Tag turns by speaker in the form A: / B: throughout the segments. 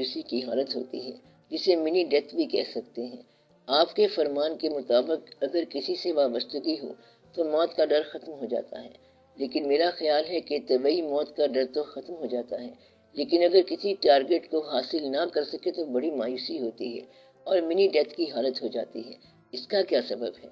A: مایوسی کی حالت ہوتی ہے، جسے منی ڈیتھ بھی کہہ سکتے ہیں۔ آپ کے فرمان کے مطابق اگر کسی سے وابستگی ہو تو موت کا ڈر ختم ہو جاتا ہے، لیکن میرا خیال ہے کہ طبعی موت کا ڈر تو ختم ہو جاتا ہے، لیکن اگر کسی ٹارگٹ کو حاصل نہ کر سکے تو بڑی مایوسی ہوتی ہے اور منی ڈیتھ کی حالت ہو جاتی ہے۔ اس کا کیا سبب ہے؟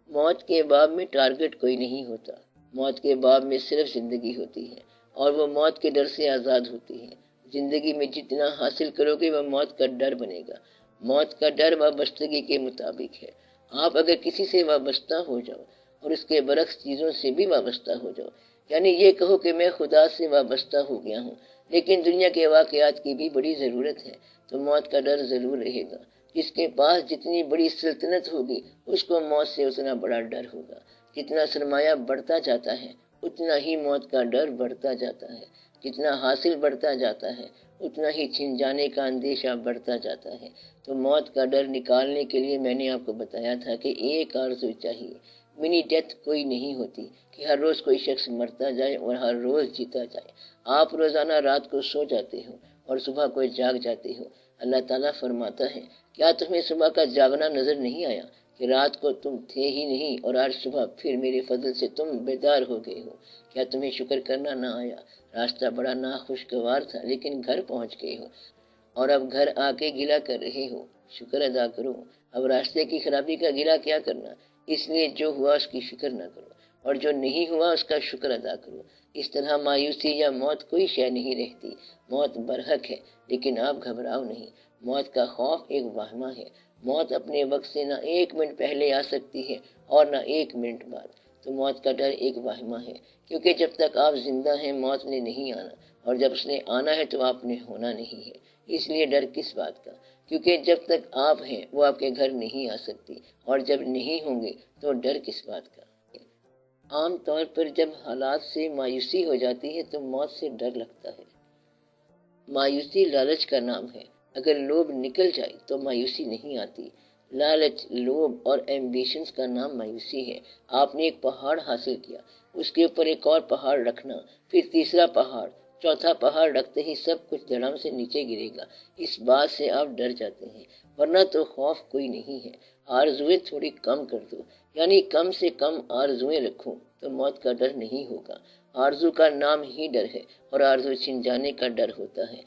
A: موت کے باب میں ٹارگٹ کوئی نہیں ہوتا، موت کے باب میں صرف زندگی ہوتی ہے اور وہ موت کے ڈر سے آزاد ہوتی ہے۔ زندگی میں جتنا حاصل کرو گے وہ موت کا ڈر بنے گا۔ موت کا ڈر وابستگی کے مطابق ہے۔ آپ اگر کسی سے وابستہ ہو جاؤ اور اس کے برعکس چیزوں سے بھی وابستہ ہو جاؤ، یعنی یہ کہو کہ میں خدا سے وابستہ ہو گیا ہوں لیکن دنیا کے واقعات کی بھی بڑی ضرورت ہے، تو موت کا ڈر ضرور رہے گا۔ جس کے پاس جتنی بڑی سلطنت ہوگی اس کو موت سے اتنا بڑا ڈر ہوگا۔ جتنا سرمایہ بڑھتا جاتا ہے اتنا ہی موت کا ڈر بڑھتا جاتا ہے۔ جتنا حاصل بڑھتا جاتا ہے اتنا ہی چھن جانے کا اندیشہ بڑھتا جاتا ہے۔ تو موت کا ڈر نکالنے کے لیے میں نے آپ کو بتایا تھا کہ ایک آرزو چاہیے۔ منی ڈیتھ کوئی نہیں ہوتی کہ ہر روز کوئی شخص مرتا جائے اور ہر روز جیتا جائے۔ آپ روزانہ رات کو سو جاتے ہو اور صبح کو جاگ جاتے ہو۔ اللہ تعالیٰ فرماتا ہے، کیا تمہیں صبح کا جاگنا نظر نہیں آیا کہ رات کو تم تھے ہی نہیں اور آج صبح پھر میرے فضل سے تم بیدار ہو گئے ہو؟ کیا تمہیں شکر کرنا نہ آیا؟ راستہ بڑا ناخوشگوار تھا لیکن گھر پہنچ گئے ہو اور اب گھر آ کے گلہ کر رہے ہو۔ شکر ادا کرو۔ اب راستے کی خرابی کا گلہ کیا کرنا؟ اس لیے جو ہوا اس کی فکر نہ کرو اور جو نہیں ہوا اس کا شکر ادا کرو۔ اس طرح مایوسی یا موت کوئی شے نہیں رہتی۔ موت برحق ہے لیکن آپ گھبراؤ نہیں۔ موت کا خوف ایک وہمہ ہے۔ موت اپنے وقت سے نہ ایک منٹ پہلے آ سکتی ہے اور نہ ایک منٹ بعد۔ تو موت کا ڈر ایک وہمہ ہے، کیونکہ جب تک آپ زندہ ہیں موت نے نہیں آنا، اور جب اس نے آنا ہے تو آپ نے ہونا نہیں ہے۔ اس لیے ڈر کس بات کا؟ کیونکہ جب تک آپ ہیں وہ آپ کے گھر نہیں آ سکتی، اور جب نہیں ہوں گے تو ڈر کس بات کا؟ عام طور پر جب حالات سے مایوسی ہو جاتی ہے تو موت سے ڈر لگتا ہے۔ مایوسی لالچ کا نام ہے۔ اگر لوبھ نکل جائے تو مایوسی نہیں آتی۔ لالچ، لوبھ اور ایمبیشنز کا نام مایوسی ہے۔ آپ نے ایک پہاڑ حاصل کیا، اس کے اوپر ایک اور پہاڑ رکھنا، پھر تیسرا پہاڑ، چوتھا پہاڑ رکھتے ہی سب کچھ دھڑام سے نیچے گرے گا۔ اس بات سے آپ ڈر جاتے ہیں، ورنہ تو خوف کوئی نہیں ہے۔ آرزویں تھوڑی کم کر دو، یعنی کم سے کم آرزویں رکھو تو موت کا ڈر نہیں ہوگا۔ آرزو کا نام ہی ڈر ہے اور آرزو چھن جانے کا ڈر ہوتا ہے۔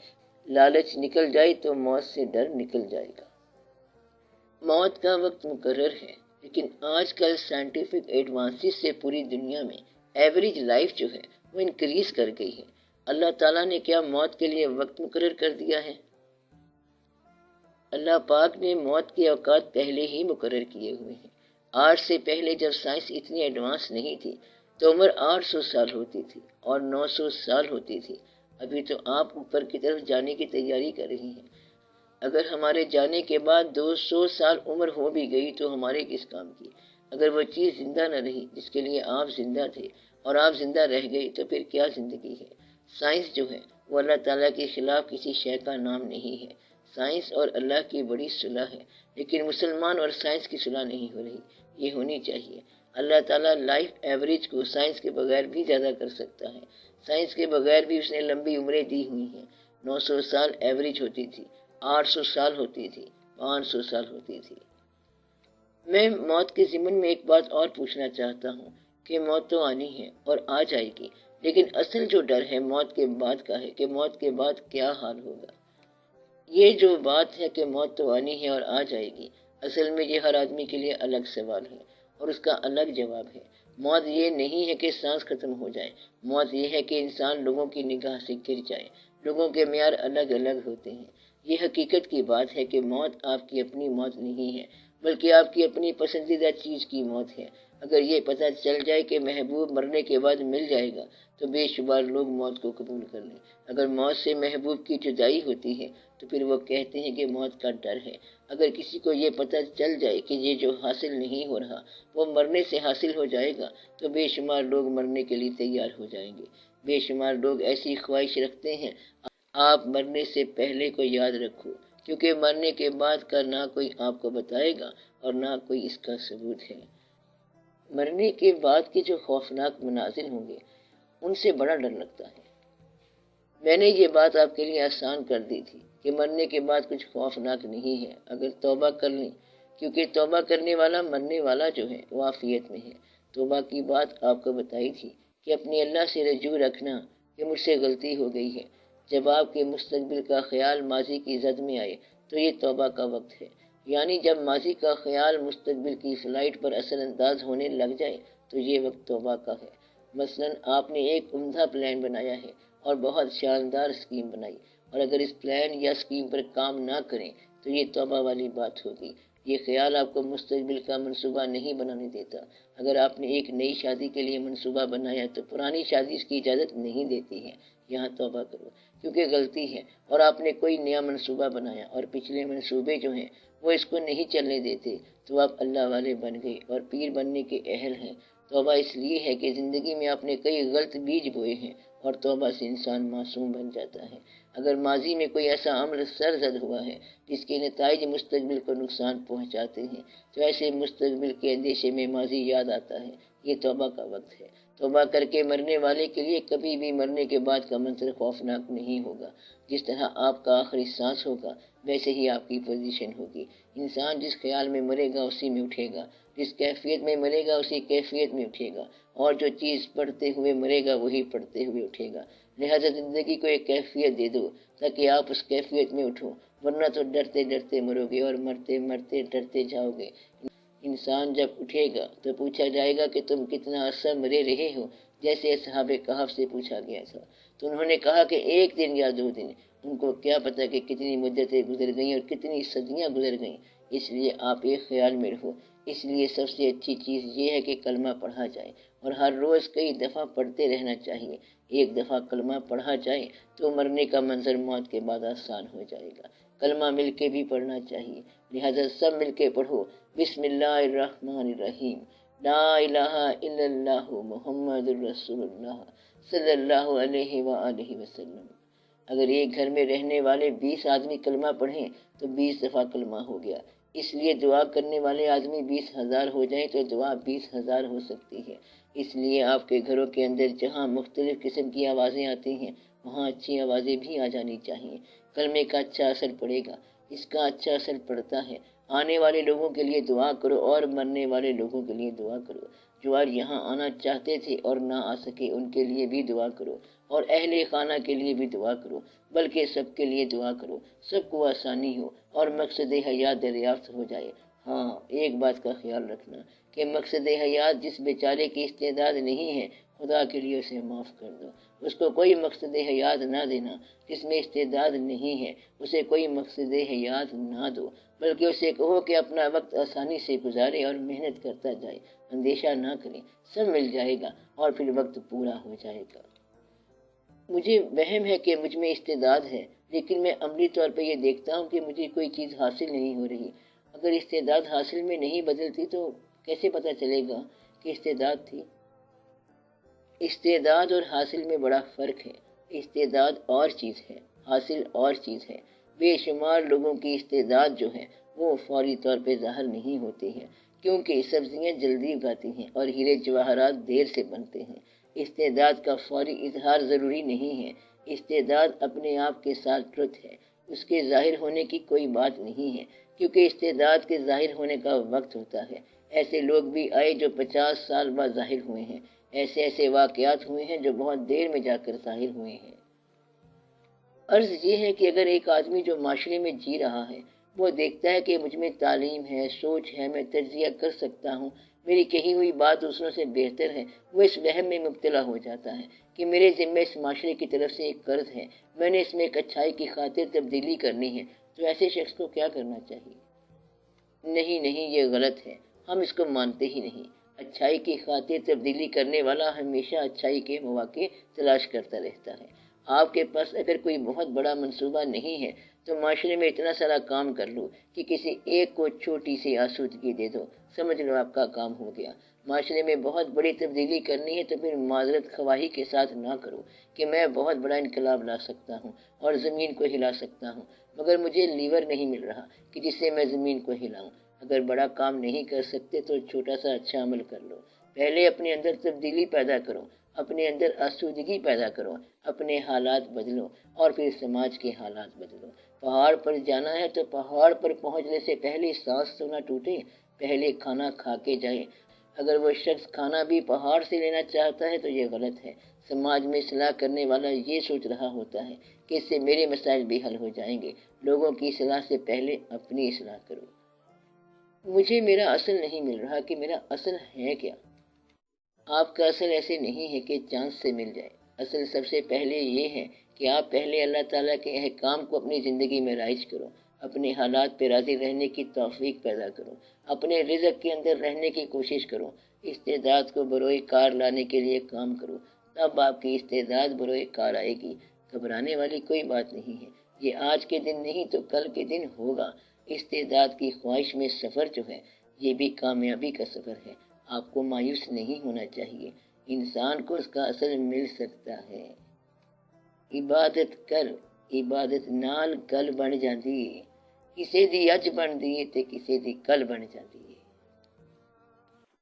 A: لالچ نکل جائے تو موت سے ڈر نکل جائے گا۔ موت کا وقت مقرر ہے، لیکن آج کل سائنٹیفک ایڈوانسز سے پوری دنیا میں ایوریج لائف جو ہے وہ انکریز کر گئی ہے۔ اللہ تعالیٰ نے کیا موت کے لیے وقت مقرر کر دیا ہے؟ اللہ پاک نے موت کے اوقات پہلے ہی مقرر کیے ہوئے ہیں۔ آج سے پہلے جب سائنس اتنی ایڈوانس نہیں تھی تو عمر 800 سال ہوتی تھی اور 900 سال ہوتی تھی۔ ابھی تو آپ اوپر کی طرف جانے کی تیاری کر رہی ہیں۔ اگر ہمارے جانے کے بعد 200 سال عمر ہو بھی گئی تو ہمارے کس کام کی؟ اگر وہ چیز زندہ نہ رہی جس کے لیے آپ زندہ تھے اور آپ زندہ رہ گئی تو پھر کیا زندگی ہے؟ سائنس جو ہے وہ اللہ تعالیٰ کے خلاف کسی شے کا نام نہیں ہے۔ سائنس اور اللہ کی بڑی صلح ہے، لیکن مسلمان اور سائنس کی صلح نہیں ہو رہی۔ یہ ہونی چاہیے۔ اللہ تعالیٰ لائف ایوریج کو سائنس کے بغیر بھی زیادہ کر سکتا ہے۔ سائنس کے بغیر بھی اس نے لمبی عمریں دی ہوئی ہیں۔ 900 سال ایوریج ہوتی تھی، 800 سال ہوتی تھی، 500 سال ہوتی تھی۔ میں موت کے ضمن میں ایک بات اور پوچھنا چاہتا ہوں کہ موت تو آنی ہے اور آ جائے گی، لیکن اصل جو ڈر ہے موت کے بعد کا ہے کہ موت کے بعد کیا حال ہوگا۔ یہ جو بات ہے کہ موت تو آنی ہے اور آ جائے گی، اصل میں یہ ہر آدمی کے لیے الگ سوال ہے اور اس کا الگ جواب ہے۔ موت یہ نہیں ہے کہ سانس ختم ہو جائے، موت یہ ہے کہ انسان لوگوں کی نگاہ سے گر جائے۔ لوگوں کے معیار الگ الگ ہوتے ہیں۔ یہ حقیقت کی بات ہے کہ موت آپ کی اپنی موت نہیں ہے، بلکہ آپ کی اپنی پسندیدہ چیز کی موت ہے۔ اگر یہ پتہ چل جائے کہ محبوب مرنے کے بعد مل جائے گا تو بے شمار لوگ موت کو قبول کر لیں۔ اگر موت سے محبوب کی جدائی ہوتی ہے تو پھر وہ کہتے ہیں کہ موت کا ڈر ہے۔ اگر کسی کو یہ پتہ چل جائے کہ یہ جو حاصل نہیں ہو رہا وہ مرنے سے حاصل ہو جائے گا تو بے شمار لوگ مرنے کے لیے تیار ہو جائیں گے۔ بے شمار لوگ ایسی خواہش رکھتے ہیں۔ آپ مرنے سے پہلے کو یاد رکھو، کیونکہ مرنے کے بعد کا نہ کوئی آپ کو بتائے گا اور نہ کوئی اس کا ثبوت ہے۔ مرنے کے بعد کے جو خوفناک مناظر ہوں گے ان سے بڑا ڈر لگتا ہے۔ میں نے یہ بات آپ کے لیے آسان کر دی تھی کہ مرنے کے بعد کچھ خوفناک نہیں ہے اگر توبہ کر لیں، کیونکہ توبہ کرنے والا مرنے والا جو ہے وہ عافیت میں ہے۔ توبہ کی بات آپ کو بتائی تھی کہ اپنے اللہ سے رجوع رکھنا کہ مجھ سے غلطی ہو گئی ہے۔ جب آپ کے مستقبل کا خیال ماضی کی زد میں آئے تو یہ توبہ کا وقت ہے، یعنی جب ماضی کا خیال مستقبل کی فلائٹ پر اثر انداز ہونے لگ جائے تو یہ وقت توبہ کا ہے۔ مثلاً آپ نے ایک عمدہ پلان بنایا ہے اور بہت شاندار اسکیم بنائی، اور اگر اس پلان یا اسکیم پر کام نہ کریں تو یہ توبہ والی بات ہوگی۔ یہ خیال آپ کو مستقبل کا منصوبہ نہیں بنانے دیتا۔ اگر آپ نے ایک نئی شادی کے لیے منصوبہ بنایا تو پرانی شادی اس کی اجازت نہیں دیتی ہے۔ یہاں توبہ کرو کیونکہ غلطی ہے، اور آپ نے کوئی نیا منصوبہ بنایا اور پچھلے منصوبے جو ہیں وہ اس کو نہیں چلنے دیتے تو آپ اللہ والے بن گئے اور پیر بننے کے اہل ہیں۔ توبہ اس لیے ہے کہ زندگی میں آپ نے کئی غلط بیج بوئے ہیں، اور توبہ سے انسان معصوم بن جاتا ہے۔ اگر ماضی میں کوئی ایسا عمل سرزد ہوا ہے جس کے نتائج مستقبل کو نقصان پہنچاتے ہیں تو ایسے مستقبل کے اندیشے میں ماضی یاد آتا ہے۔ یہ توبہ کا وقت ہے۔ توبہ کر کے مرنے والے کے لیے کبھی بھی مرنے کے بعد کا منظر خوفناک نہیں ہوگا۔ جس طرح آپ کا آخری سانس ہوگا ویسے ہی آپ کی پوزیشن ہوگی۔ انسان جس خیال میں مرے گا اسی میں اٹھے گا، جس کیفیت میں مرے گا اسی کیفیت میں اٹھے گا، اور جو چیز پڑھتے ہوئے مرے گا وہی پڑھتے ہوئے اٹھے گا۔ لہذا زندگی کو ایک کیفیت دے دو تاکہ آپ اس کیفیت میں اٹھو، ورنہ تو ڈرتے ڈرتے مرو گے اور مرتے مرتے ڈرتے جاؤ گے۔ انسان جب اٹھے گا تو پوچھا جائے گا کہ تم کتنا عرصہ مرے رہے ہو، جیسے اصحاب کہف سے پوچھا گیا تھا تو انہوں نے کہا کہ 1 دن یا 2 دن۔ ان کو کیا پتا کہ کتنی مدتیں گزر گئیں اور کتنی صدیاں گزر گئیں۔ اس لیے آپ ایک خیال میں رہو۔ اس لیے سب سے اچھی چیز یہ ہے کہ کلمہ پڑھا جائے، اور ہر روز کئی دفعہ پڑھتے رہنا چاہیے۔ ایک دفعہ کلمہ پڑھا جائے تو مرنے کا منظر موت کے بعد آسان ہو جائے گا۔ کلمہ مل کے بھی پڑھنا چاہیے، لہذا سب مل کے پڑھو۔ بسم اللہ الرحمن الرحیم، لا الہ الا اللہ محمد الرسول اللہ صلی اللہ علیہ وآلہ وسلم۔ اگر ایک گھر میں رہنے والے 20 آدمی کلمہ پڑھیں تو 20 دفعہ کلمہ ہو گیا۔ اس لیے دعا کرنے والے آدمی 20,000 ہو جائیں تو دعا 20,000 ہو سکتی ہے۔ اس لیے آپ کے گھروں کے اندر جہاں مختلف قسم کی آوازیں آتی ہیں وہاں اچھی آوازیں بھی آ جانی چاہیے۔ کلمے کا اچھا اثر پڑے گا، اس کا اچھا اثر پڑتا ہے۔ آنے والے لوگوں کے لیے دعا کرو اور مرنے والے لوگوں کے لیے دعا کرو۔ جو آج یہاں آنا چاہتے تھے اور نہ آ سکے ان کے لیے بھی دعا کرو، اور اہل خانہ کے لیے بھی دعا کرو، بلکہ سب کے لیے دعا کرو، سب کو آسانی ہو اور مقصد حیات دریافت ہو جائے۔ ہاں، ایک بات کا خیال رکھنا کہ مقصد حیات جس بیچارے کی استعداد نہیں ہے خدا کے لیے اسے معاف کر دو۔ اس کو کوئی مقصد حیات نہ دینا۔ جس میں استعداد نہیں ہے اسے کوئی مقصد حیات نہ دو، بلکہ اسے کہو کہ اپنا وقت آسانی سے گزارے اور محنت کرتا جائے، اندیشہ نہ کرے، سب مل جائے گا اور پھر وقت پورا ہو جائے گا۔ مجھے وہم ہے کہ مجھ میں استعداد ہے، لیکن میں عملی طور پہ یہ دیکھتا ہوں کہ مجھے کوئی چیز حاصل نہیں ہو رہی۔ اگر استعداد حاصل میں نہیں بدلتی تو کیسے پتہ چلے گا کہ استعداد تھی؟ استعداد اور حاصل میں بڑا فرق ہے۔ استعداد اور چیز ہے، حاصل اور چیز ہے۔ بے شمار لوگوں کی استعداد جو ہے وہ فوری طور پہ ظاہر نہیں ہوتی ہے، کیونکہ سبزیاں جلدی اگاتی ہیں اور ہیرے جواہرات دیر سے بنتے ہیں۔ استعداد کا فوری اظہار ضروری نہیں ہے۔ استعداد اپنے آپ کے ساتھ ٹروت ہے، اس کے ظاہر ہونے کی کوئی بات نہیں ہے، کیونکہ استعداد کے ظاہر ہونے کا وقت ہوتا ہے۔ ایسے لوگ بھی آئے جو 50 سال بعد ظاہر ہوئے ہیں، ایسے واقعات ہوئے ہیں جو بہت دیر میں جا کر ظاہر ہوئے ہیں۔ عرض یہ ہے کہ اگر ایک آدمی جو معاشرے میں جی رہا ہے وہ دیکھتا ہے کہ مجھ میں تعلیم ہے، سوچ ہے، میں تجزیہ کر سکتا ہوں، میری کہی ہوئی بات دوسروں سے بہتر ہے، وہ اس وہم میں مبتلا ہو جاتا ہے کہ میرے ذمے اس معاشرے کی طرف سے ایک قرض ہے، میں نے اس میں ایک اچھائی کی خاطر تبدیلی کرنی ہے۔ تو ایسے شخص کو کیا کرنا چاہیے؟ نہیں، یہ غلط ہے، ہم اس کو مانتے ہی نہیں۔ اچھائی کی خاطر تبدیلی کرنے والا ہمیشہ اچھائی کے مواقع تلاش کرتا رہتا ہے۔ آپ کے پاس اگر کوئی بہت بڑا منصوبہ نہیں ہے تو معاشرے میں اتنا سارا کام کر لو کہ کسی ایک کو چھوٹی سی آسودگی دے دو، سمجھ لو آپ کا کام ہو گیا۔ معاشرے میں بہت بڑی تبدیلی کرنی ہے تو پھر معذرت خواہی کے ساتھ نہ کرو کہ میں بہت بڑا انقلاب لا سکتا ہوں اور زمین کو ہلا سکتا ہوں، مگر مجھے لیور نہیں مل رہا کہ جس سے میں زمین کو ہلاؤں۔ اگر بڑا کام نہیں کر سکتے تو چھوٹا سا اچھا عمل کر لو۔ پہلے اپنے اندر تبدیلی پیدا کرو، اپنے اندر آسودگی پیدا کرو، اپنے حالات بدلو اور پھر سماج کے حالات بدلو۔ پہاڑ پر جانا ہے تو پہاڑ پر پہنچنے سے پہلے سانس تو نہ ٹوٹے، پہلے کھانا کھا کے جائے۔ اگر وہ شخص کھانا بھی پہاڑ سے لینا چاہتا ہے تو یہ غلط ہے۔ سماج میں اصلاح کرنے والا یہ سوچ رہا ہوتا ہے کہ اس سے میرے مسائل بھی حل ہو جائیں گے۔ لوگوں کی اصلاح سے پہلے اپنی اصلاح کرو۔ مجھے میرا اصل نہیں مل رہا کہ میرا اصل ہے کیا؟ آپ کا اصل ایسے نہیں ہے کہ چاند سے مل جائے۔ اصل سب سے پہلے یہ ہے کہ آپ پہلے اللہ تعالیٰ کے احکام کو اپنی زندگی میں رائج کرو، اپنے حالات پہ راضی رہنے کی توفیق پیدا کرو، اپنے رزق کے اندر رہنے کی کوشش کرو، استعداد کو بروئے کار لانے کے لیے کام کرو، تب آپ کی استعداد بروئے کار آئے گی۔ گھبرانے والی کوئی بات نہیں ہے، یہ آج کے دن نہیں تو کل کے دن ہوگا۔ استعداد کی خواہش میں سفر جو ہے یہ بھی کامیابی کا سفر ہے۔ آپ کو مایوس نہیں ہونا چاہیے، انسان کو اس کا اصل مل سکتا ہے۔ عبادت کر، عبادت نال گل بن جاندی ہے، کسے دی اج بندی ہے تے کسے دی کل بن جاندی ہے۔